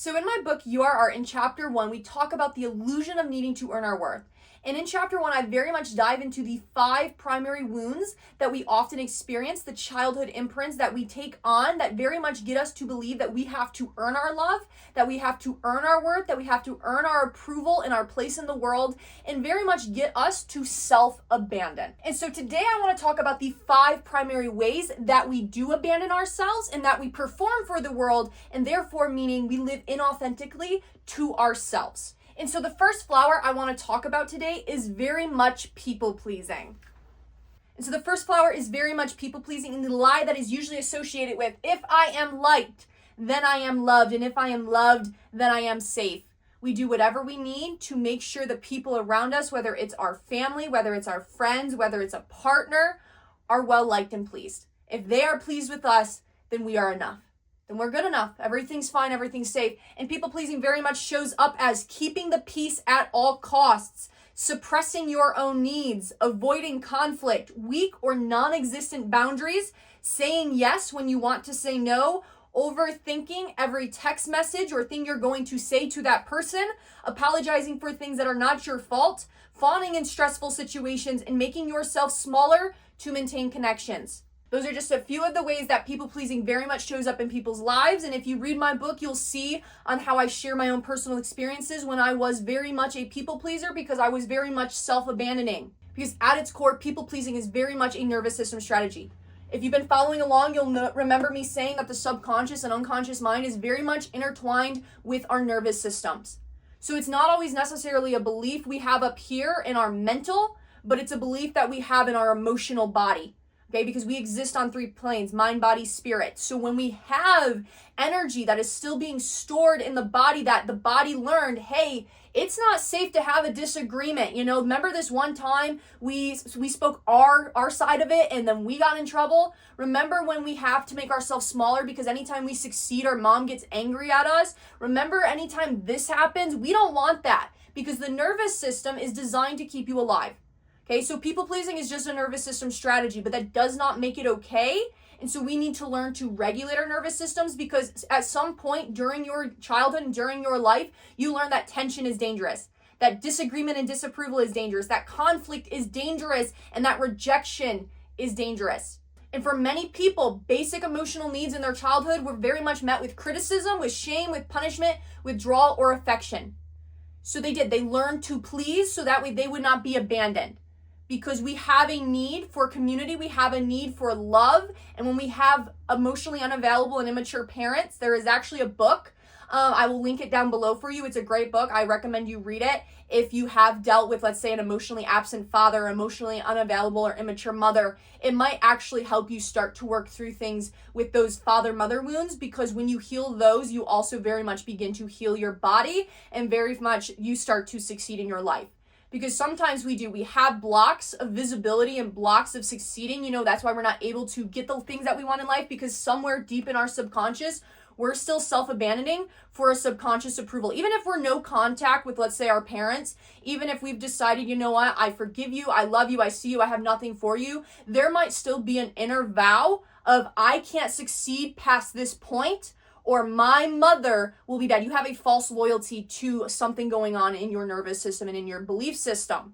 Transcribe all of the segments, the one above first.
So in my book, You Are Art, in chapter 1, we talk about the illusion of needing to earn our worth. And in chapter 1, I very much dive into the 5 primary wounds that we often experience, the childhood imprints that we take on that very much get us to believe that we have to earn our love, that we have to earn our worth, that we have to earn our approval and our place in the world, and very much get us to self-abandon. And so today I want to talk about the 5 primary ways that we do abandon ourselves and that we perform for the world, and therefore meaning we live inauthentically to ourselves. And so the first flower I want to talk about today is very much people-pleasing. And so the first flower is very much people-pleasing, and the lie that is usually associated with, if I am liked, then I am loved, and if I am loved, then I am safe. We do whatever we need to make sure the people around us, whether it's our family, whether it's our friends, whether it's a partner, are well liked and pleased. If they are pleased with us, then we are enough. Then we're good enough. Everything's fine. Everything's safe. And people pleasing very much shows up as keeping the peace at all costs, suppressing your own needs, avoiding conflict, weak or non-existent boundaries, saying yes when you want to say no, overthinking every text message or thing you're going to say to that person, apologizing for things that are not your fault, fawning in stressful situations, and making yourself smaller to maintain connections. Those are just a few of the ways that people-pleasing very much shows up in people's lives. And if you read my book, you'll see on how I share my own personal experiences when I was very much a people-pleaser because I was very much self-abandoning. Because at its core, people-pleasing is very much a nervous system strategy. If you've been following along, you'll remember me saying that the subconscious and unconscious mind is very much intertwined with our nervous systems. So it's not always necessarily a belief we have up here in our mental, but it's a belief that we have in our emotional body. Okay, because we exist on 3 planes, mind, body, spirit. So when we have energy that is still being stored in the body that the body learned, hey, it's not safe to have a disagreement. Remember this one time we spoke our side of it and then we got in trouble? Remember when we have to make ourselves smaller because anytime we succeed, our mom gets angry at us? Remember anytime this happens? We don't want that because the nervous system is designed to keep you alive. Okay, so people-pleasing is just a nervous system strategy, but that does not make it okay. And so we need to learn to regulate our nervous systems because at some point during your childhood and during your life, you learn that tension is dangerous, that disagreement and disapproval is dangerous, that conflict is dangerous, and that rejection is dangerous. And for many people, basic emotional needs in their childhood were very much met with criticism, with shame, with punishment, withdrawal, or affection. So they learned to please so that way they would not be abandoned. Because we have a need for community, we have a need for love, and when we have emotionally unavailable and immature parents, there is actually a book. I will link it down below for you. It's a great book. I recommend you read it. If you have dealt with, let's say, an emotionally absent father, emotionally unavailable or immature mother, it might actually help you start to work through things with those father-mother wounds, because when you heal those, you also very much begin to heal your body and very much you start to succeed in your life. Because sometimes we have blocks of visibility and blocks of succeeding. That's why we're not able to get the things that we want in life, because somewhere deep in our subconscious, we're still self-abandoning for a subconscious approval. Even if we're no contact with, let's say, our parents, even if we've decided, you know what, I forgive you, I love you, I see you, I have nothing for you, there might still be an inner vow of I can't succeed past this point, or my mother will be bad. You have a false loyalty to something going on in your nervous system and in your belief system.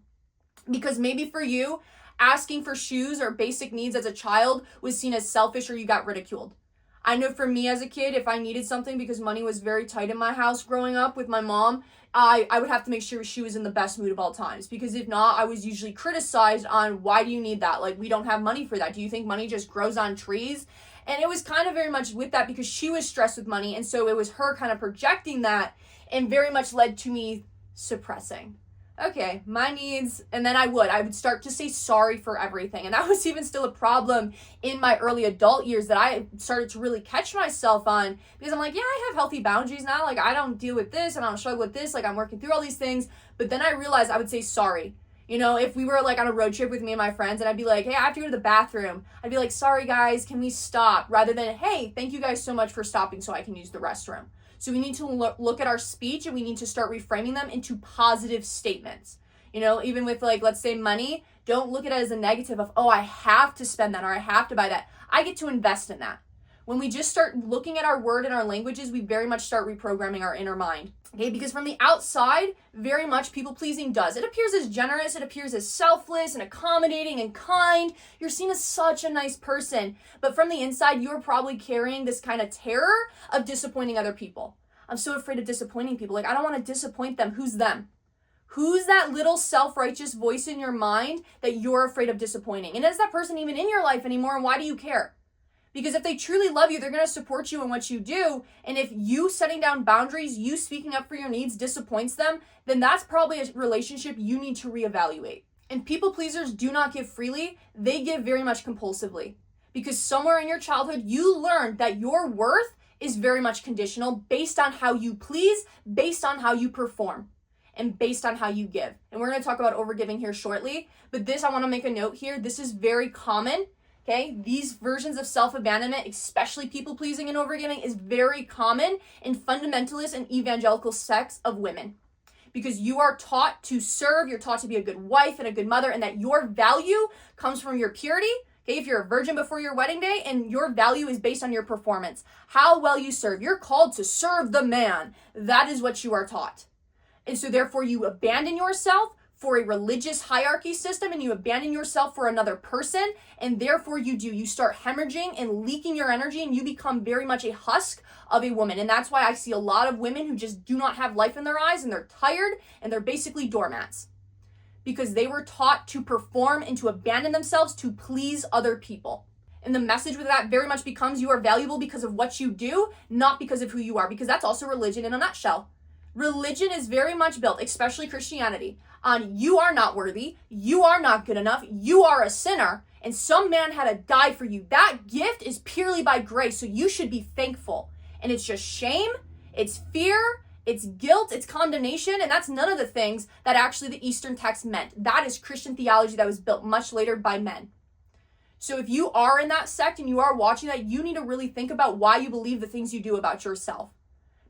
Because maybe for you, asking for shoes or basic needs as a child was seen as selfish or you got ridiculed. I know for me as a kid, if I needed something because money was very tight in my house growing up with my mom, I would have to make sure she was in the best mood of all times. Because if not, I was usually criticized on why do you need that? Like, we don't have money for that. Do you think money just grows on trees? And it was kind of very much with that because she was stressed with money. And so it was her kind of projecting that and very much led to me suppressing. Okay, my needs. And then I would start to say sorry for everything. And that was even still a problem in my early adult years that I started to really catch myself on, because I'm like, yeah, I have healthy boundaries now. Like, I don't deal with this and I don't struggle with this. Like, I'm working through all these things. But then I realized I would say sorry. If we were like on a road trip with me and my friends and I'd be like, hey, I have to go to the bathroom. I'd be like, sorry guys, can we stop? Rather than, hey, thank you guys so much for stopping so I can use the restroom. So we need to look at our speech and we need to start reframing them into positive statements. Even with like, let's say money, don't look at it as a negative of, oh, I have to spend that or I have to buy that. I get to invest in that. When we just start looking at our word and our languages, we very much start reprogramming our inner mind. Okay, because from the outside, very much people-pleasing does. It appears as generous, it appears as selfless and accommodating and kind. You're seen as such a nice person. But from the inside, you're probably carrying this kind of terror of disappointing other people. I'm so afraid of disappointing people. Like, I don't want to disappoint them. Who's them? Who's that little self-righteous voice in your mind that you're afraid of disappointing? And is that person even in your life anymore? And why do you care? Because if they truly love you, they're going to support you in what you do. And if you setting down boundaries, you speaking up for your needs disappoints them, then that's probably a relationship you need to reevaluate. And people pleasers do not give freely. They give very much compulsively. Because somewhere in your childhood, you learned that your worth is very much conditional based on how you please, based on how you perform, and based on how you give. And we're going to talk about overgiving here shortly. But this, I want to make a note here. This is very common. Okay, these versions of self-abandonment, especially people-pleasing and overgiving, is very common in fundamentalist and evangelical sects of women. Because you are taught to serve, you're taught to be a good wife and a good mother, and that your value comes from your purity. Okay, if you're a virgin before your wedding day, and your value is based on your performance, how well you serve. You're called to serve the man. That is what you are taught. And so therefore you abandon yourself for a religious hierarchy system, and you abandon yourself for another person, and therefore you start hemorrhaging and leaking your energy, and you become very much a husk of a woman. And that's why I see a lot of women who just do not have life in their eyes, and they're tired, and they're basically doormats. Because they were taught to perform and to abandon themselves to please other people. And the message with that very much becomes you are valuable because of what you do, not because of who you are, because that's also religion in a nutshell. Religion is very much built, especially Christianity, on you are not worthy, you are not good enough, you are a sinner, and some man had to die for you. That gift is purely by grace, so you should be thankful. And it's just shame, it's fear, it's guilt, it's condemnation, and that's none of the things that actually the Eastern text meant. That is Christian theology that was built much later by men. So if you are in that sect and you are watching that, you need to really think about why you believe the things you do about yourself.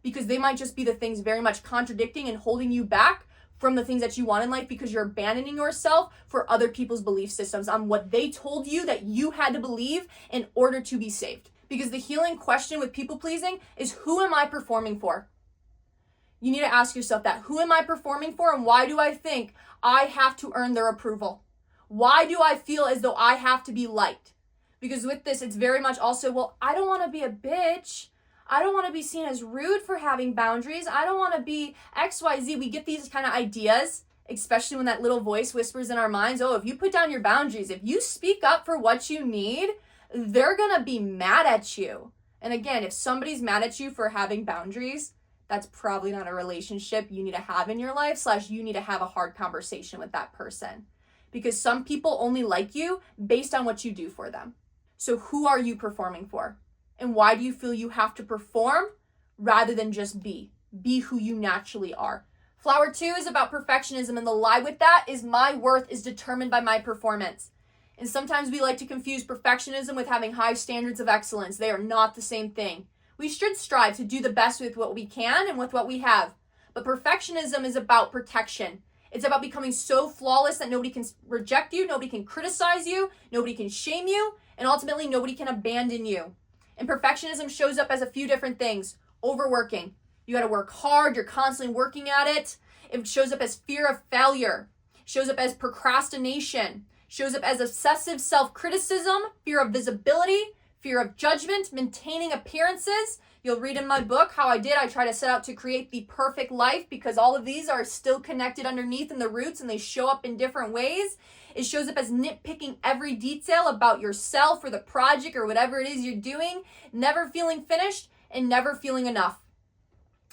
Because they might just be the things very much contradicting and holding you back from the things that you want in life, because you're abandoning yourself for other people's belief systems on what they told you that you had to believe in order to be saved. Because the healing question with people pleasing is, who am I performing for? You need to ask yourself that. Who am I performing for, and why do I think I have to earn their approval? Why do I feel as though I have to be liked? Because with this, it's very much also, well, I don't want to be a bitch. I don't want to be seen as rude for having boundaries. I don't want to be XYZ. We get these kind of ideas, especially when that little voice whispers in our minds, oh, if you put down your boundaries, if you speak up for what you need, they're going to be mad at you. And again, if somebody's mad at you for having boundaries, that's probably not a relationship you need to have in your life, / you need to have a hard conversation with that person. Because some people only like you based on what you do for them. So who are you performing for? And why do you feel you have to perform rather than just be? Be who you naturally are. Flower 2 is about perfectionism, and the lie with that is my worth is determined by my performance. And sometimes we like to confuse perfectionism with having high standards of excellence. They are not the same thing. We should strive to do the best with what we can and with what we have. But perfectionism is about protection. It's about becoming so flawless that nobody can reject you, nobody can criticize you, nobody can shame you, and ultimately nobody can abandon you. And perfectionism shows up as a few different things. Overworking. You got to work hard. You're constantly working at it. It shows up as fear of failure. Shows up as procrastination. Shows up as obsessive self-criticism, fear of visibility, fear of judgment, maintaining appearances. You'll read in my book how I try to set out to create the perfect life, because all of these are still connected underneath in the roots and they show up in different ways. It shows up as nitpicking every detail about yourself or the project or whatever it is you're doing, never feeling finished and never feeling enough.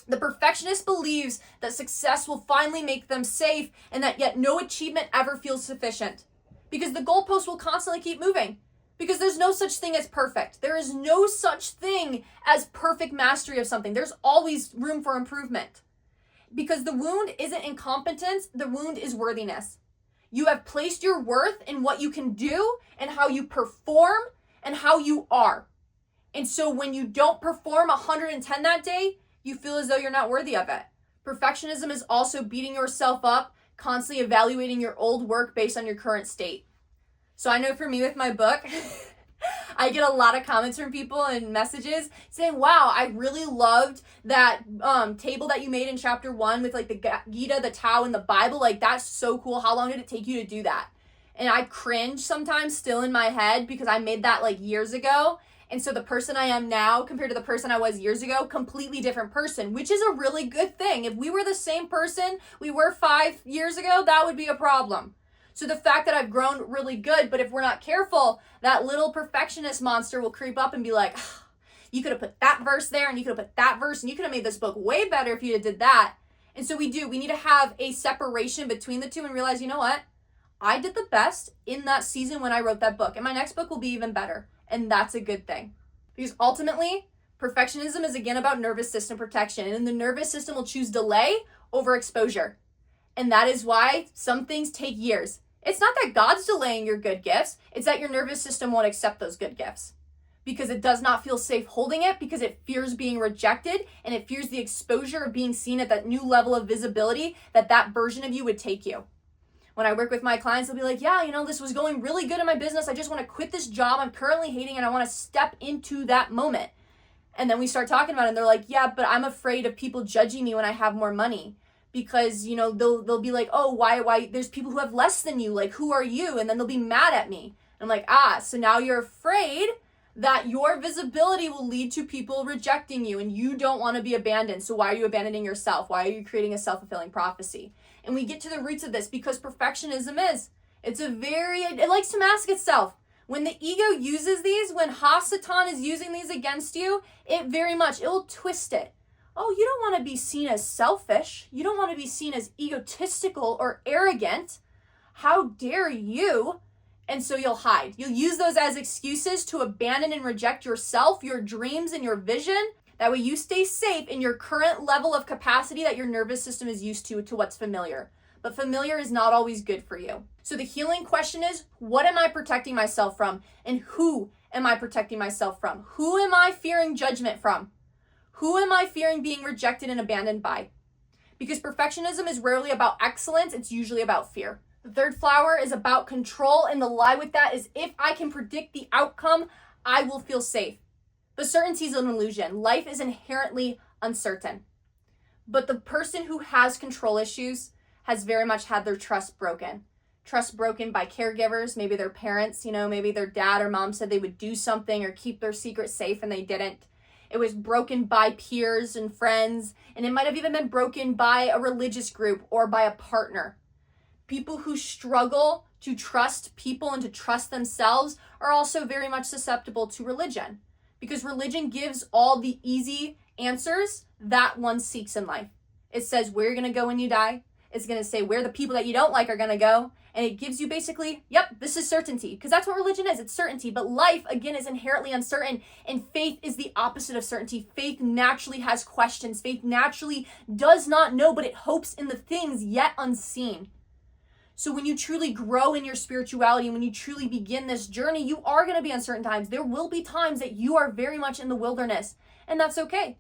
The perfectionist believes that success will finally make them safe, and that yet no achievement ever feels sufficient, because the goalpost will constantly keep moving. Because there's no such thing as perfect. There is no such thing as perfect mastery of something. There's always room for improvement. Because the wound isn't incompetence, the wound is worthiness. You have placed your worth in what you can do and how you perform and how you are. And so when you don't perform 110 that day, you feel as though you're not worthy of it. Perfectionism is also beating yourself up, constantly evaluating your old work based on your current state. So I know for me with my book, I get a lot of comments from people and messages saying, wow, I really loved that table that you made in chapter 1 with like the Gita, the Tao, and the Bible. Like, that's so cool. How long did it take you to do that? And I cringe sometimes still in my head because I made that like years ago. And so the person I am now compared to the person I was years ago, completely different person, which is a really good thing. If we were the same person we were 5 years ago, that would be a problem. So the fact that I've grown really good, but if we're not careful, that little perfectionist monster will creep up and be like, oh, you could have put that verse there and you could have put that verse and you could have made this book way better if you had did that. And so we need to have a separation between the two and realize, you know what? I did the best in that season when I wrote that book, and my next book will be even better. And that's a good thing. Because ultimately, perfectionism is again about nervous system protection, and the nervous system will choose delay over exposure. And that is why some things take years. It's not that God's delaying your good gifts, it's that your nervous system won't accept those good gifts. Because it does not feel safe holding it, because it fears being rejected, and it fears the exposure of being seen at that new level of visibility that version of you would take you. When I work with my clients, they'll be like, yeah, this was going really good in my business. I just want to quit this job I'm currently hating and I want to step into that moment. And then we start talking about it and they're like, yeah, but I'm afraid of people judging me when I have more money. Because, they'll be like, oh, why? There's people who have less than you. Like, who are you? And then they'll be mad at me. And I'm like, so now you're afraid that your visibility will lead to people rejecting you and you don't want to be abandoned. So why are you abandoning yourself? Why are you creating a self-fulfilling prophecy? And we get to the roots of this because perfectionism it likes to mask itself. When the ego uses these, when Hasatan is using these against you, it will twist it. Oh, you don't want to be seen as selfish. You don't want to be seen as egotistical or arrogant. How dare you? And so you'll hide. You'll use those as excuses to abandon and reject yourself, your dreams, and your vision. That way you stay safe in your current level of capacity that your nervous system is used to what's familiar. But familiar is not always good for you. So the healing question is, what am I protecting myself from? And who am I protecting myself from? Who am I fearing judgment from? Who am I fearing being rejected and abandoned by? Because perfectionism is rarely about excellence, it's usually about fear. The third flower is about control, and the lie with that is if I can predict the outcome, I will feel safe. But certainty is an illusion. Life is inherently uncertain. But the person who has control issues has very much had their trust broken. Trust broken by caregivers, maybe their parents, maybe their dad or mom said they would do something or keep their secret safe and they didn't. It was broken by peers and friends, and it might have even been broken by a religious group or by a partner. People who struggle to trust people and to trust themselves are also very much susceptible to religion. Because religion gives all the easy answers that one seeks in life. It says where you're going to go when you die. It's going to say where the people that you don't like are going to go. And it gives you basically, yep, this is certainty. Because that's what religion is. It's certainty. But life, again, is inherently uncertain. And faith is the opposite of certainty. Faith naturally has questions. Faith naturally does not know, but it hopes in the things yet unseen. So when you truly grow in your spirituality, when you truly begin this journey, you are going to be uncertain times. There will be times that you are very much in the wilderness, and that's okay.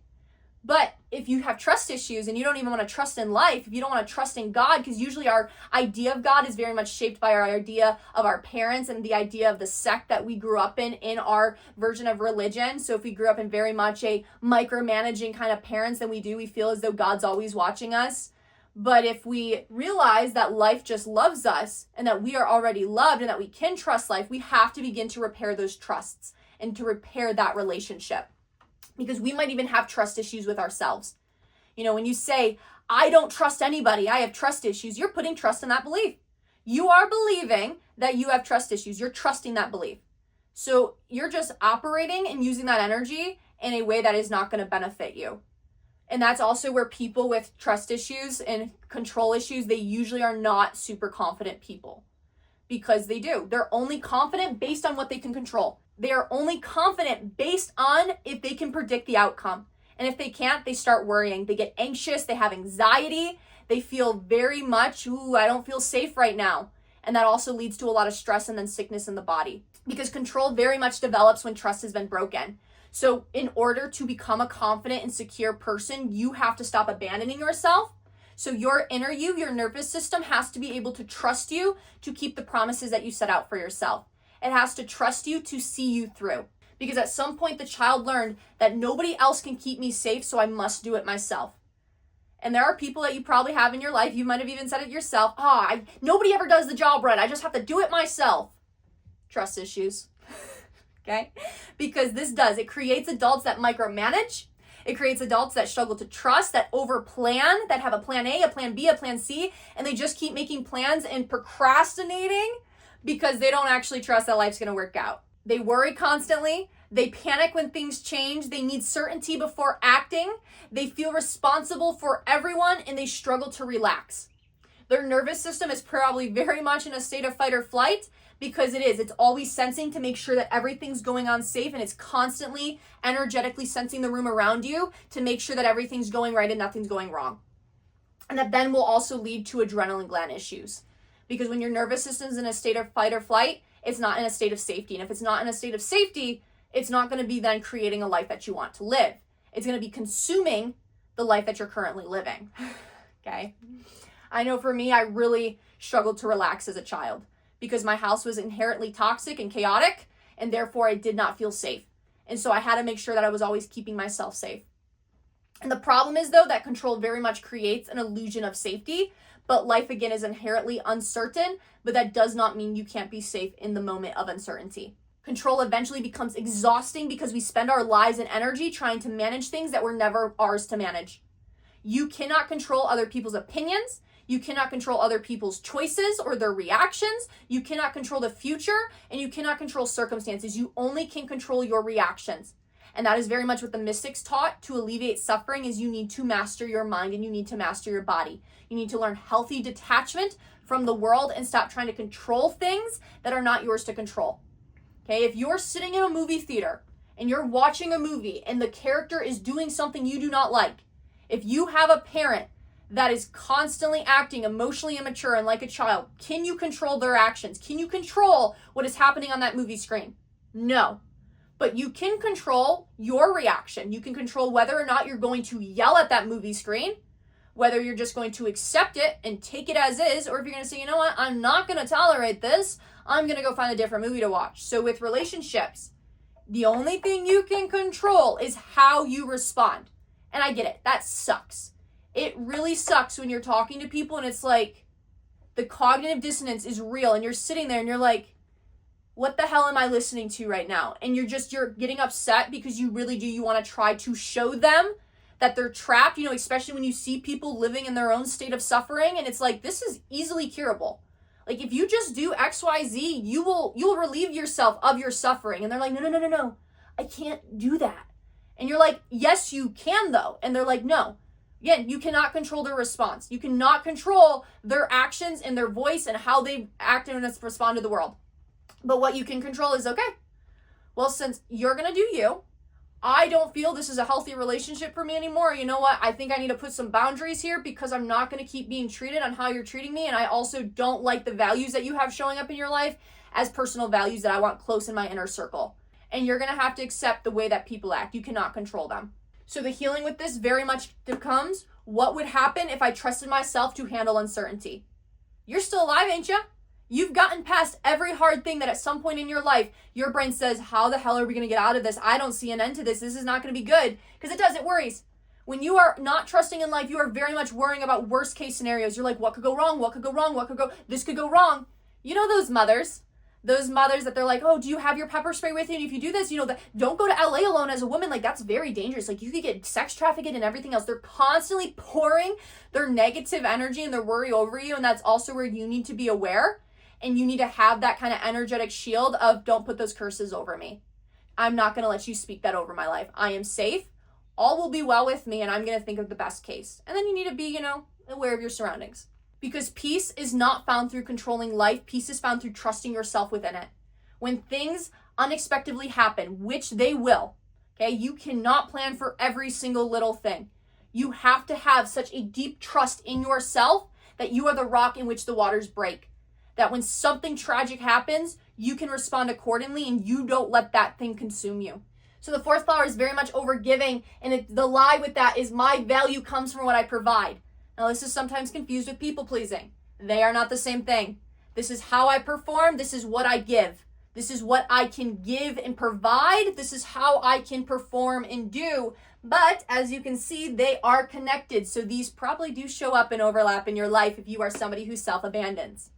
But if you have trust issues and you don't even want to trust in life, if you don't want to trust in God, because usually our idea of God is very much shaped by our idea of our parents and the idea of the sect that we grew up in our version of religion. So if we grew up in very much a micromanaging kind of parents, then we feel as though God's always watching us. But if we realize that life just loves us and that we are already loved and that we can trust life, we have to begin to repair those trusts and to repair that relationship. Because we might even have trust issues with ourselves. When you say, I don't trust anybody, I have trust issues, you're putting trust in that belief. You are believing that you have trust issues. You're trusting that belief. So you're just operating and using that energy in a way that is not going to benefit you. And that's also where people with trust issues and control issues, they usually are not super confident people. Because they do. They're only confident based on what they can control. They are only confident based on if they can predict the outcome. And if they can't, they start worrying. They get anxious. They have anxiety. They feel very much, I don't feel safe right now. And that also leads to a lot of stress and then sickness in the body. Because control very much develops when trust has been broken. So in order to become a confident and secure person, you have to stop abandoning yourself. So your inner you, your nervous system has to be able to trust you to keep the promises that you set out for yourself. It has to trust you to see you through. Because at some point the child learned that nobody else can keep me safe, so I must do it myself. And there are people that you probably have in your life, you might have even said it yourself, nobody ever does the job right, I just have to do it myself. Trust issues, okay? Because it creates adults that micromanage. It creates adults that struggle to trust, that overplan, that have a plan A, a plan B, a plan C, and they just keep making plans and procrastinating because they don't actually trust that life's gonna work out. They worry constantly. They panic when things change. They need certainty before acting. They feel responsible for everyone, and they struggle to relax. Their nervous system is probably very much in a state of fight or flight because it's always sensing to make sure that everything's going on safe, and it's constantly energetically sensing the room around you to make sure that everything's going right and nothing's going wrong. And that then will also lead to adrenaline gland issues. Because when your nervous system's in a state of fight or flight, it's not in a state of safety. And if it's not in a state of safety, it's not going to be then creating a life that you want to live. It's going to be consuming the life that you're currently living. Okay? I know for me, I really struggled to relax as a child because my house was inherently toxic and chaotic, and therefore I did not feel safe. And so I had to make sure that I was always keeping myself safe. And the problem is, though, that control very much creates an illusion of safety, but life, again, is inherently uncertain, but that does not mean you can't be safe in the moment of uncertainty. Control eventually becomes exhausting because we spend our lives and energy trying to manage things that were never ours to manage. You cannot control other people's opinions. You cannot control other people's choices or their reactions. You cannot control the future, and you cannot control circumstances. You only can control your reactions. And that is very much what the mystics taught to alleviate suffering is you need to master your mind and you need to master your body. You need to learn healthy detachment from the world and stop trying to control things that are not yours to control. Okay, if you're sitting in a movie theater and you're watching a movie and the character is doing something you do not like, if you have a parent that is constantly acting emotionally immature and like a child, can you control their actions? Can you control what is happening on that movie screen? No. But you can control your reaction. You can control whether or not you're going to yell at that movie screen, whether you're just going to accept it and take it as is, or if you're going to say, you know what, I'm not going to tolerate this. I'm going to go find a different movie to watch. So with relationships, the only thing you can control is how you respond. And I get it. That sucks. It really sucks when you're talking to people and it's like the cognitive dissonance is real and you're sitting there and you're like, what the hell am I listening to right now? And you're getting upset because you really do. You want to try to show them that they're trapped, especially when you see people living in their own state of suffering. And it's like, this is easily curable. Like if you just do X, Y, Z, you'll relieve yourself of your suffering. And they're like, no, I can't do that. And you're like, yes, you can though. And they're like, no. Again, you cannot control their response. You cannot control their actions and their voice and how they act and respond to the world. But what you can control is, okay, well, since you're going to do you, I don't feel this is a healthy relationship for me anymore. You know what? I think I need to put some boundaries here because I'm not going to keep being treated on how you're treating me. And I also don't like the values that you have showing up in your life as personal values that I want close in my inner circle. And you're going to have to accept the way that people act. You cannot control them. So the healing with this very much becomes, what would happen if I trusted myself to handle uncertainty? You're still alive, ain't you? You've gotten past every hard thing that at some point in your life, your brain says, how the hell are we going to get out of this? I don't see an end to this. This is not going to be good. Because it worries. When you are not trusting in life, you are very much worrying about worst case scenarios. You're like, what could go wrong? What could go wrong? This could go wrong. You know those mothers that they're like, oh, do you have your pepper spray with you? And if you do this, don't go to LA alone as a woman. Like, that's very dangerous. Like, you could get sex trafficked and everything else. They're constantly pouring their negative energy and their worry over you. And that's also where you need to be aware. And you need to have that kind of energetic shield of, don't put those curses over me. I'm not going to let you speak that over my life. I am safe. All will be well with me. And I'm going to think of the best case. And then you need to be, aware of your surroundings. Because peace is not found through controlling life. Peace is found through trusting yourself within it. When things unexpectedly happen, which they will, okay, you cannot plan for every single little thing. You have to have such a deep trust in yourself that you are the rock in which the waters break. That when something tragic happens, you can respond accordingly and you don't let that thing consume you. So the fourth flower is very much overgiving, and the lie with that is my value comes from what I provide. Now, this is sometimes confused with people pleasing. They are not the same thing. This is how I perform. This is what I give. This is what I can give and provide. This is how I can perform and do. But as you can see, they are connected. So these probably do show up and overlap in your life if you are somebody who self-abandons.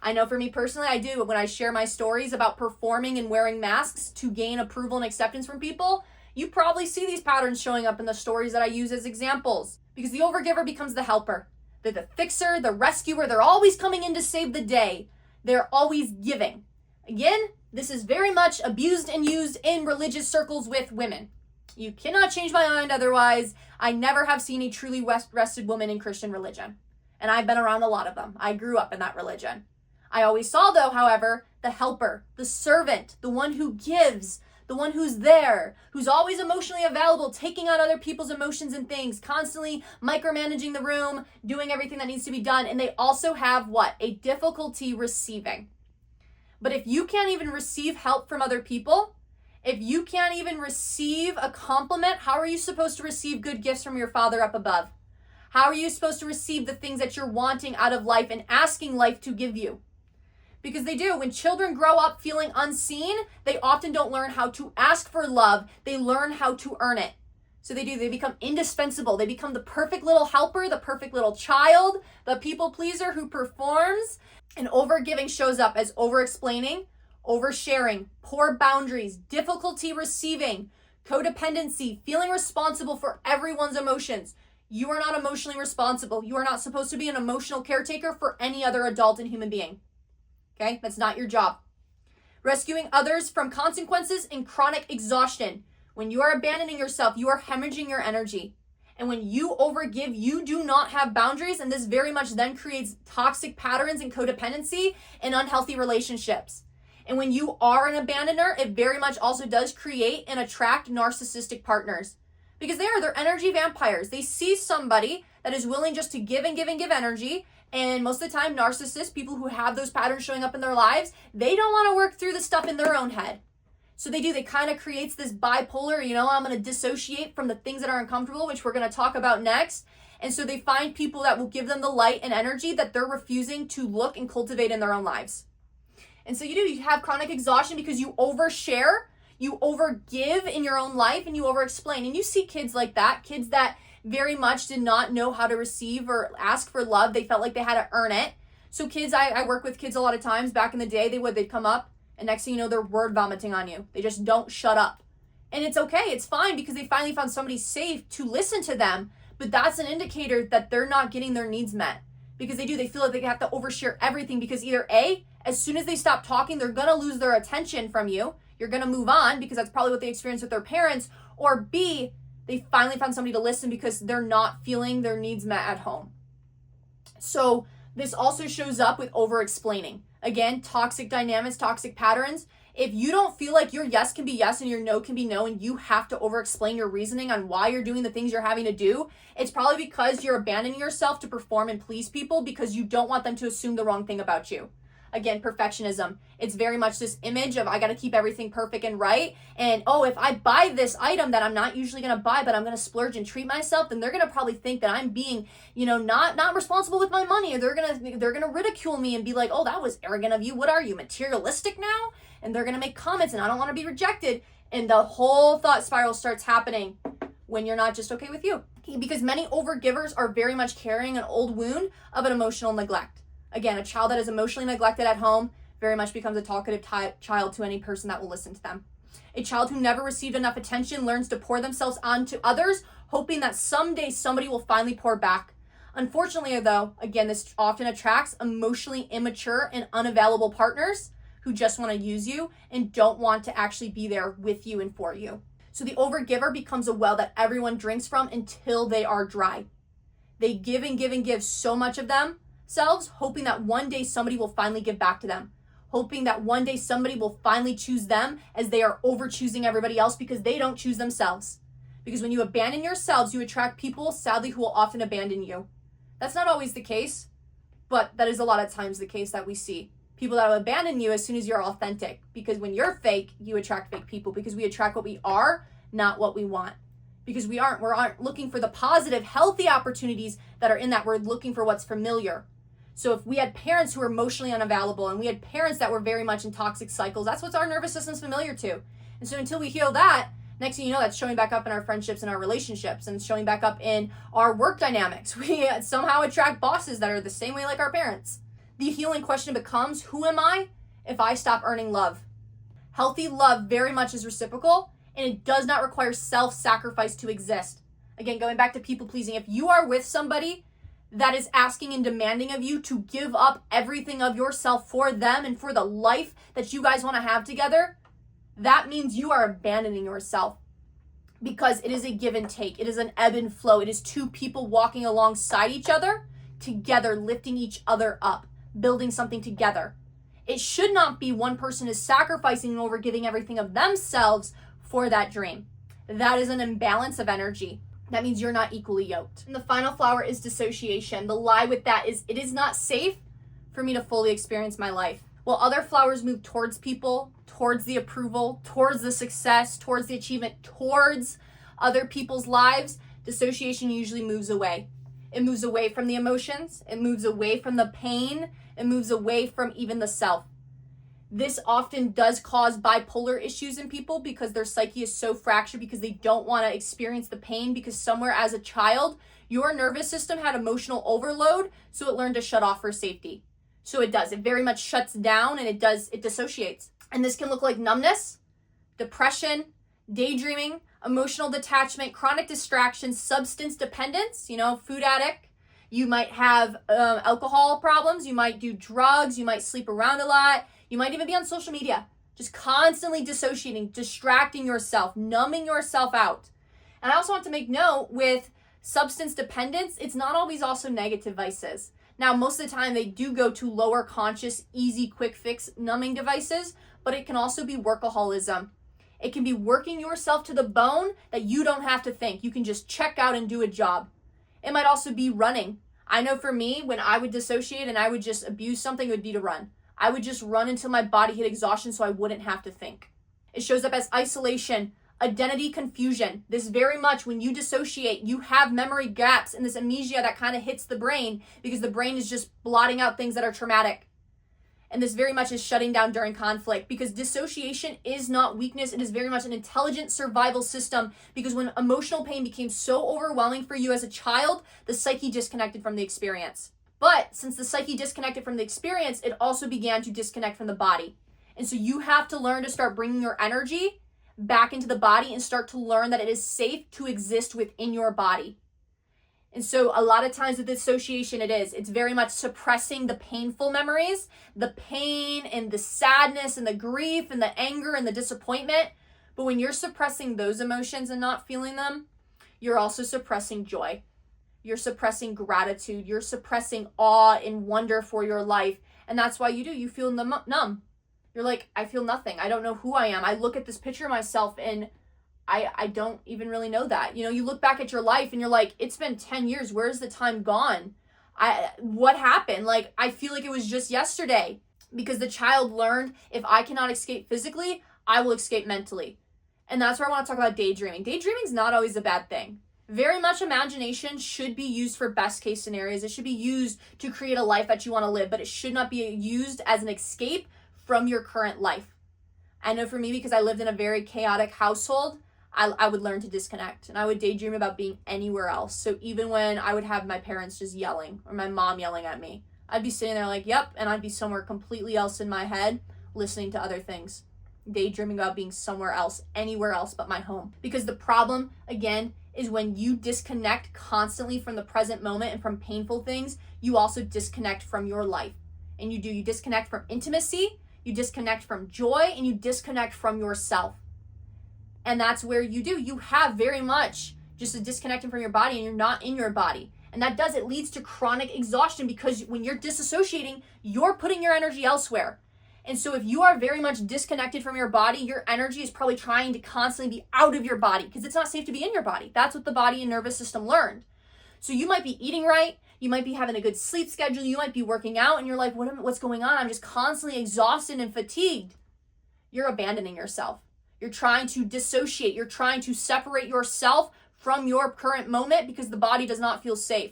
I know for me personally, I do. When I share my stories about performing and wearing masks to gain approval and acceptance from people, you probably see these patterns showing up in the stories that I use as examples. Because the overgiver becomes the helper. They're the fixer, the rescuer. They're always coming in to save the day. They're always giving. Again, this is very much abused and used in religious circles with women. You cannot change my mind otherwise. I never have seen a truly rested woman in Christian religion. And I've been around a lot of them. I grew up in that religion. I always saw, though, however, the helper, the servant, the one who gives, the one who's there, who's always emotionally available, taking on other people's emotions and things, constantly micromanaging the room, doing everything that needs to be done. And they also have what? A difficulty receiving. But if you can't even receive help from other people, if you can't even receive a compliment, how are you supposed to receive good gifts from your Father up above? How are you supposed to receive the things that you're wanting out of life and asking life to give you? Because they do. When children grow up feeling unseen, they often don't learn how to ask for love. They learn how to earn it. So they do. They become indispensable. They become the perfect little helper, the perfect little child, the people pleaser who performs. And overgiving shows up as over-explaining, oversharing, poor boundaries, difficulty receiving, codependency, feeling responsible for everyone's emotions. You are not emotionally responsible. You are not supposed to be an emotional caretaker for any other adult and human being. Okay, that's not your job. Rescuing others from consequences and chronic exhaustion. When you are abandoning yourself, you are hemorrhaging your energy. And when you overgive, you do not have boundaries, and this very much then creates toxic patterns and codependency and unhealthy relationships. And when you are an abandoner, it very much also does create and attract narcissistic partners. Because they're energy vampires. They see somebody that is willing just to give and give and give energy. And most of the time, narcissists, people who have those patterns showing up in their lives, they don't want to work through the stuff in their own head. So they do. They kind of creates this bipolar, I'm going to dissociate from the things that are uncomfortable, which we're going to talk about next. And so they find people that will give them the light and energy that they're refusing to look and cultivate in their own lives. And so you have chronic exhaustion because you overshare, you overgive in your own life, and you overexplain. And you see kids like that, kids that very much did not know how to receive or ask for love. They felt like they had to earn it. So kids, I work with kids a lot of times. Back in the day, they'd come up, and next thing you know, they're word vomiting on you. They just don't shut up. And it's okay. It's fine because they finally found somebody safe to listen to them. But that's an indicator that they're not getting their needs met. Because they feel like they have to overshare everything because either A, as soon as they stop talking, they're going to lose their attention from you. You're going to move on because that's probably what they experienced with their parents. Or B, they finally found somebody to listen because they're not feeling their needs met at home. So this also shows up with over-explaining. Again, toxic dynamics, toxic patterns. If you don't feel like your yes can be yes and your no can be no, and you have to over-explain your reasoning on why you're doing the things you're having to do, it's probably because you're abandoning yourself to perform and please people because you don't want them to assume the wrong thing about you. Again, perfectionism. It's very much this image of I got to keep everything perfect and right. And if I buy this item that I'm not usually going to buy, but I'm going to splurge and treat myself, then they're going to probably think that I'm being, not responsible with my money. Or they're going to ridicule me and be like, oh, that was arrogant of you. What are you, materialistic now? And they're going to make comments and I don't want to be rejected. And the whole thought spiral starts happening when you're not just okay with you. Because many overgivers are very much carrying an old wound of an emotional neglect. Again, a child that is emotionally neglected at home very much becomes a talkative child to any person that will listen to them. A child who never received enough attention learns to pour themselves onto others, hoping that someday somebody will finally pour back. Unfortunately, though, again, this often attracts emotionally immature and unavailable partners who just want to use you and don't want to actually be there with you and for you. So the overgiver becomes a well that everyone drinks from until they are dry. They give and give and give so much of themselves, hoping that one day somebody will finally give back to them. Hoping that one day somebody will finally choose them as they are over choosing everybody else because they don't choose themselves. Because when you abandon yourselves, you attract people, sadly, who will often abandon you. That's not always the case, but that is a lot of times the case that we see. People that will abandon you as soon as you're authentic. Because when you're fake, you attract fake people. Because we attract what we are, not what we want. Because we aren't looking for the positive, healthy opportunities that are in that. We're looking for what's familiar. So if we had parents who were emotionally unavailable and we had parents that were very much in toxic cycles, that's what our nervous system's familiar to. And so until we heal that, next thing you know, that's showing back up in our friendships and our relationships, and showing back up in our work dynamics. We somehow attract bosses that are the same way like our parents. The healing question becomes, who am I if I stop earning love? Healthy love very much is reciprocal, and it does not require self-sacrifice to exist. Again, going back to people pleasing, if you are with somebody that is asking and demanding of you to give up everything of yourself for them and for the life that you guys want to have together, that means you are abandoning yourself, because it is a give and take. It is an ebb and flow. It is two people walking alongside each other, together, lifting each other up, building something together. It should not be one person is sacrificing and over giving everything of themselves for that dream. That is an imbalance of energy. That means you're not equally yoked. And the final flower is dissociation. The lie with that is it is not safe for me to fully experience my life. While other flowers move towards people, towards the approval, towards the success, towards the achievement, towards other people's lives, dissociation usually moves away. It moves away from the emotions. It moves away from the pain. It moves away from even the self. This often does cause bipolar issues in people because their psyche is so fractured, because they don't want to experience the pain, because somewhere as a child, your nervous system had emotional overload, so it learned to shut off for safety. So it does. It very much shuts down, and it dissociates. And this can look like numbness, depression, daydreaming, emotional detachment, chronic distraction, substance dependence, food addict. You might have alcohol problems. You might do drugs. You might sleep around a lot. You might even be on social media, just constantly dissociating, distracting yourself, numbing yourself out. And I also want to make note with substance dependence, it's not always also negative vices. Now, most of the time they do go to lower conscious, easy, quick fix numbing devices, but it can also be workaholism. It can be working yourself to the bone that you don't have to think. You can just check out and do a job. It might also be running. I know for me, when I would dissociate and I would just abuse something, it would be to run. I would just run until my body hit exhaustion so I wouldn't have to think. It shows up as isolation, identity confusion. This very much, when you dissociate, you have memory gaps and this amnesia that kind of hits the brain because the brain is just blotting out things that are traumatic. And this very much is shutting down during conflict, because dissociation is not weakness. It is very much an intelligent survival system, because when emotional pain became so overwhelming for you as a child, the psyche disconnected from the experience. But since the psyche disconnected from the experience, it also began to disconnect from the body. And so you have to learn to start bringing your energy back into the body and start to learn that it is safe to exist within your body. And so a lot of times with dissociation, it's very much suppressing the painful memories, the pain and the sadness and the grief and the anger and the disappointment. But when you're suppressing those emotions and not feeling them, you're also suppressing joy. You're suppressing gratitude. You're suppressing awe and wonder for your life. And that's why you feel numb. You're like, I feel nothing. I don't know who I am. I look at this picture of myself and I don't even really know that. You look back at your life and you're like, it's been 10 years. Where's the time gone? What happened? I feel like it was just yesterday, because the child learned, if I cannot escape physically, I will escape mentally. And that's where I want to talk about daydreaming. Daydreaming is not always a bad thing. Very much imagination should be used for best case scenarios. It should be used to create a life that you want to live, but it should not be used as an escape from your current life. I know for me, because I lived in a very chaotic household, I would learn to disconnect, and I would daydream about being anywhere else. So even when I would have my parents just yelling or my mom yelling at me, I'd be sitting there like, yep, and I'd be somewhere completely else in my head, listening to other things, daydreaming about being somewhere else, anywhere else but my home. Because the problem, again, is when you disconnect constantly from the present moment and from painful things, you also disconnect from your life. And you disconnect from intimacy, you disconnect from joy, and you disconnect from yourself. And that's where you have very much just a disconnecting from your body, and you're not in your body. And it leads to chronic exhaustion, because when you're disassociating, you're putting your energy elsewhere. And so if you are very much disconnected from your body, your energy is probably trying to constantly be out of your body, because it's not safe to be in your body. That's what the body and nervous system learned. So you might be eating right, you might be having a good sleep schedule, you might be working out, and you're like, what's going on? I'm just constantly exhausted and fatigued. You're abandoning yourself. You're trying to dissociate. You're trying to separate yourself from your current moment because the body does not feel safe.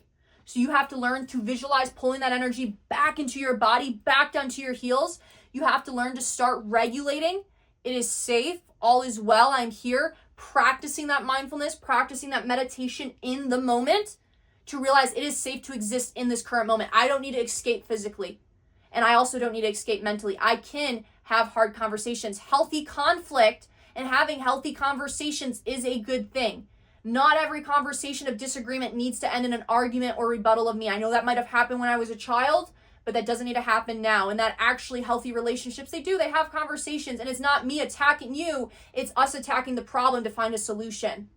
So you have to learn to visualize pulling that energy back into your body, back down to your heels. You have to learn to start regulating. It is safe. All is well. I'm here. Practicing that mindfulness, practicing that meditation in the moment to realize it is safe to exist in this current moment. I don't need to escape physically. And I also don't need to escape mentally. I can have hard conversations. Healthy conflict and having healthy conversations is a good thing. Not every conversation of disagreement needs to end in an argument or rebuttal of me. I know that might have happened when I was a child, but that doesn't need to happen now. And that actually healthy relationships, they have conversations, and it's not me attacking you, it's us attacking the problem to find a solution.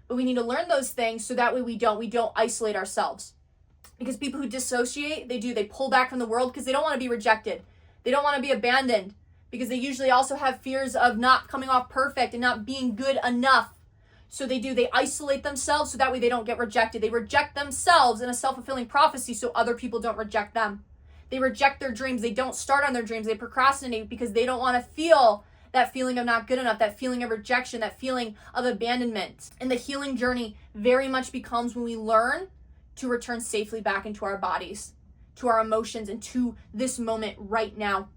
But we need to learn those things so that way we don't isolate ourselves. Because people who dissociate, they pull back from the world because they don't want to be rejected. They don't want to be abandoned because they usually also have fears of not coming off perfect and not being good enough. So they isolate themselves so that way they don't get rejected. They reject themselves in a self-fulfilling prophecy so other people don't reject them. They reject their dreams. They don't start on their dreams. They procrastinate because they don't want to feel that feeling of not good enough, that feeling of rejection, that feeling of abandonment. And the healing journey very much becomes when we learn to return safely back into our bodies, to our emotions, and to this moment right now.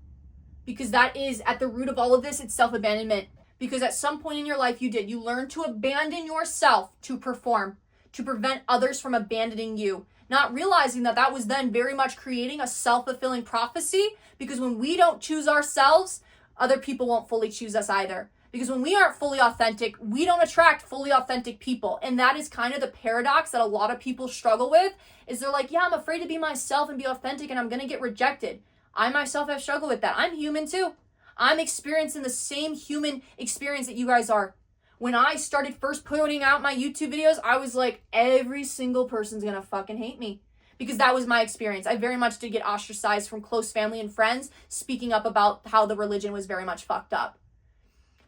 Because that is at the root of all of this, it's self-abandonment. Because at some point in your life you learned to abandon yourself to perform, to prevent others from abandoning you. Not realizing that that was then very much creating a self-fulfilling prophecy, because when we don't choose ourselves, other people won't fully choose us either. Because when we aren't fully authentic, we don't attract fully authentic people. And that is kind of the paradox that a lot of people struggle with, is they're like, yeah, I'm afraid to be myself and be authentic and I'm going to get rejected. I myself have struggled with that. I'm human too. I'm experiencing the same human experience that you guys are. When I started first putting out my YouTube videos, I was like, every single person's going to fucking hate me. Because that was my experience. I very much did get ostracized from close family and friends speaking up about how the religion was very much fucked up.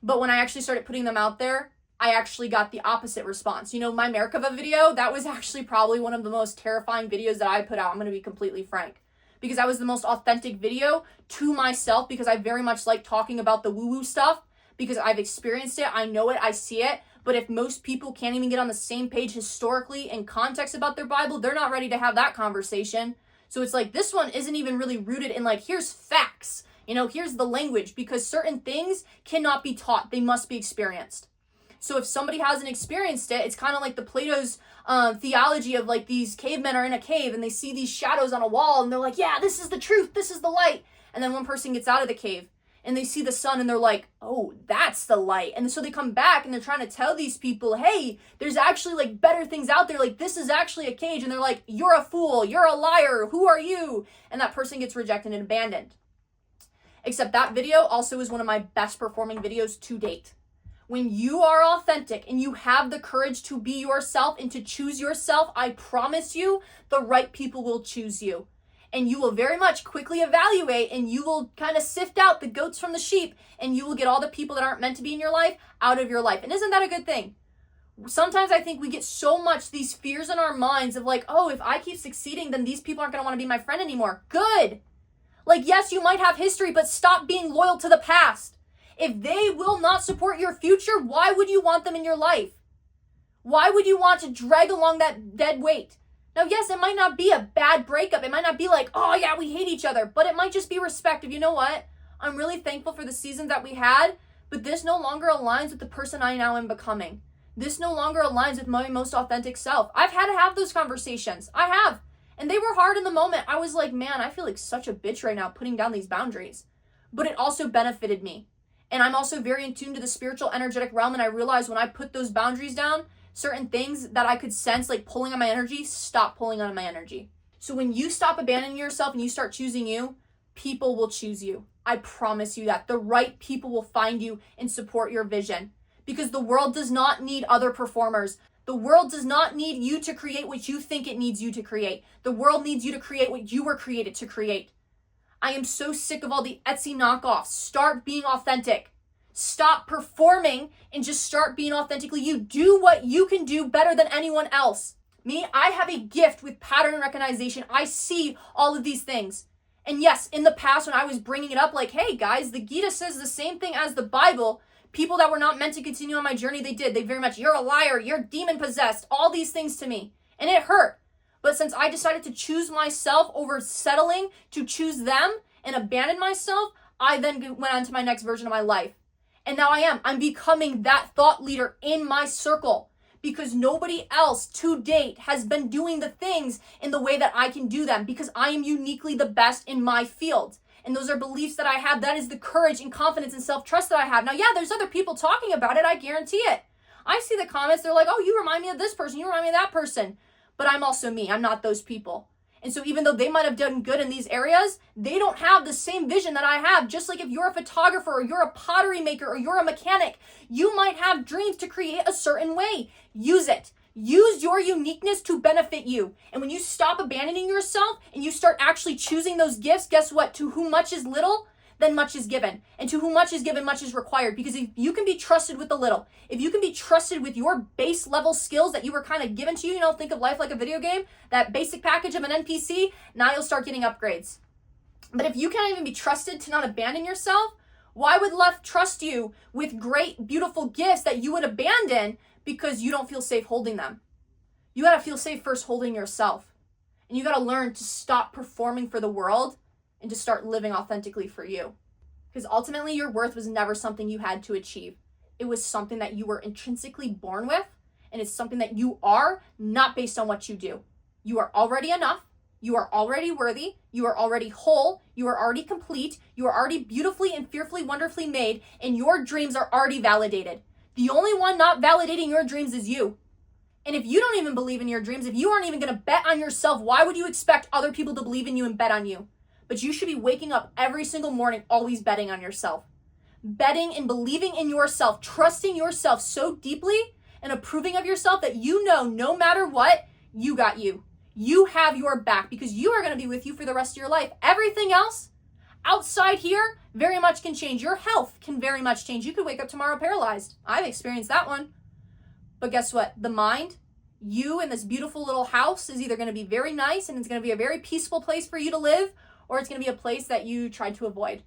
But when I actually started putting them out there, I actually got the opposite response. You know, my Merkava video, that was actually probably one of the most terrifying videos that I put out. I'm going to be completely frank. Because that was the most authentic video to myself, because I very much like talking about the woo-woo stuff, because I've experienced it, I know it, I see it. But if most people can't even get on the same page historically and context about their Bible, they're not ready to have that conversation. So it's like, this one isn't even really rooted in like, here's facts, you know, here's the language, because certain things cannot be taught, they must be experienced. So if somebody hasn't experienced it, it's kind of like the Plato's theology of like these cavemen are in a cave and they see these shadows on a wall and they're like, yeah, this is the truth, this is the light. And then one person gets out of the cave and they see the sun and they're like, oh, that's the light. And so they come back and they're trying to tell these people, hey, there's actually like better things out there. Like, this is actually a cage. And they're like, you're a fool, you're a liar, who are you? And that person gets rejected and abandoned. Except that video also is one of my best performing videos to date. When you are authentic and you have the courage to be yourself and to choose yourself, I promise you, the right people will choose you. And you will very much quickly evaluate and you will kind of sift out the goats from the sheep, and you will get all the people that aren't meant to be in your life out of your life. And isn't that a good thing? Sometimes I think we get so much these fears in our minds of like, oh, if I keep succeeding, then these people aren't going to want to be my friend anymore. Good. Like, yes, you might have history, but stop being loyal to the past. If they will not support your future, why would you want them in your life? Why would you want to drag along that dead weight? Now, yes, it might not be a bad breakup. It might not be like, oh yeah, we hate each other, but it might just be respect of, you know what? I'm really thankful for the season that we had, but this no longer aligns with the person I now am becoming. This no longer aligns with my most authentic self. I've had to have those conversations. I have. And they were hard in the moment. I was like, man, I feel like such a bitch right now putting down these boundaries. But it also benefited me. And I'm also very in tune to the spiritual energetic realm. And I realized when I put those boundaries down, certain things that I could sense like pulling on my energy, stop pulling on my energy. So when you stop abandoning yourself and you start choosing you, people will choose you. I promise you that. The right people will find you and support your vision. Because the world does not need other performers. The world does not need you to create what you think it needs you to create. The world needs you to create what you were created to create. I am so sick of all the Etsy knockoffs. Start being authentic. Stop performing and just start being authentically you. Do what you can do better than anyone else. Me, I have a gift with pattern recognition. I see all of these things. And yes, in the past when I was bringing it up like, hey guys, the Gita says the same thing as the Bible, people that were not meant to continue on my journey, they did. They very much, you're a liar, you're demon possessed, all these things to me. And it hurt. But since I decided to choose myself over settling to choose them and abandon myself, I then went on to my next version of my life. And now I'm becoming that thought leader in my circle because nobody else to date has been doing the things in the way that I can do them because I am uniquely the best in my field. And those are beliefs that I have. That is the courage and confidence and self-trust that I have. Now, yeah, there's other people talking about it. I guarantee it. I see the comments. They're like, oh, you remind me of this person. You remind me of that person. But I'm also me. I'm not those people. And so even though they might have done good in these areas, they don't have the same vision that I have. Just like if you're a photographer or you're a pottery maker or you're a mechanic, you might have dreams to create a certain way. Use it. Use your uniqueness to benefit you. And when you stop abandoning yourself and you start actually choosing those gifts, guess what? To whom much is little, then much is given. And to whom much is given, much is required. Because if you can be trusted with the little, if you can be trusted with your base level skills that you were kind of given to you, think of life like a video game, that basic package of an NPC, now you'll start getting upgrades. But if you can't even be trusted to not abandon yourself, why would life trust you with great, beautiful gifts that you would abandon because you don't feel safe holding them? You got to feel safe first holding yourself. And you got to learn to stop performing for the world and to start living authentically for you. Because ultimately, your worth was never something you had to achieve. It was something that you were intrinsically born with, and it's something that you are, not based on what you do. You are already enough. You are already worthy. You are already whole. You are already complete. You are already beautifully and fearfully, wonderfully made, and your dreams are already validated. The only one not validating your dreams is you. And if you don't even believe in your dreams, if you aren't even going to bet on yourself, why would you expect other people to believe in you and bet on you? But you should be waking up every single morning, always betting on yourself. Betting and believing in yourself, trusting yourself so deeply and approving of yourself that you know no matter what, you got you. You have your back because you are going to be with you for the rest of your life. Everything else outside here very much can change. Your health can very much change. You could wake up tomorrow paralyzed. I've experienced that one. But guess what? The mind, you in this beautiful little house is either going to be very nice and it's going to be a very peaceful place for you to live, or it's going to be a place that you tried to avoid.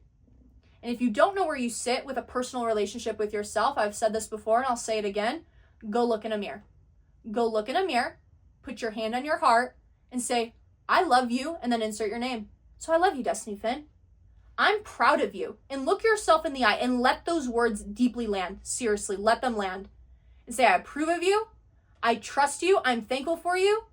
And if you don't know where you sit with a personal relationship with yourself, I've said this before and I'll say it again, go look in a mirror. Go look in a mirror, put your hand on your heart and say, I love you, and then insert your name. So I love you, Destiny Finn. I'm proud of you. And look yourself in the eye and let those words deeply land. Seriously, let them land. And say, I approve of you. I trust you. I'm thankful for you.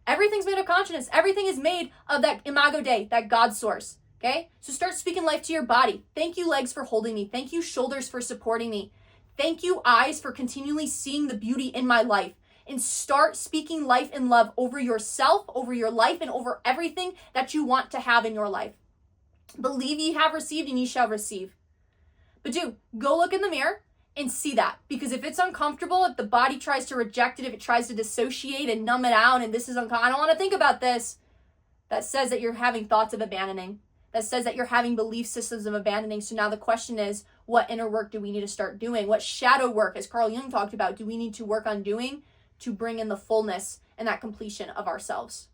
Everything's made of consciousness. Everything is made of that imago Dei, that God source. Okay? So start speaking life to your body. Thank you, legs, for holding me. Thank you, shoulders, for supporting me. Thank you, eyes, for continually seeing the beauty in my life. And start speaking life and love over yourself, over your life, and over everything that you want to have in your life. Believe ye have received and ye shall receive. But go look in the mirror and see that. Because if it's uncomfortable, if the body tries to reject it, if it tries to dissociate and numb it out, and this is uncomfortable, I don't want to think about this, that says that you're having thoughts of abandoning. That says that you're having belief systems of abandoning. So now the question is, what inner work do we need to start doing? What shadow work, as Carl Jung talked about, do we need to work on doing to bring in the fullness and that completion of ourselves?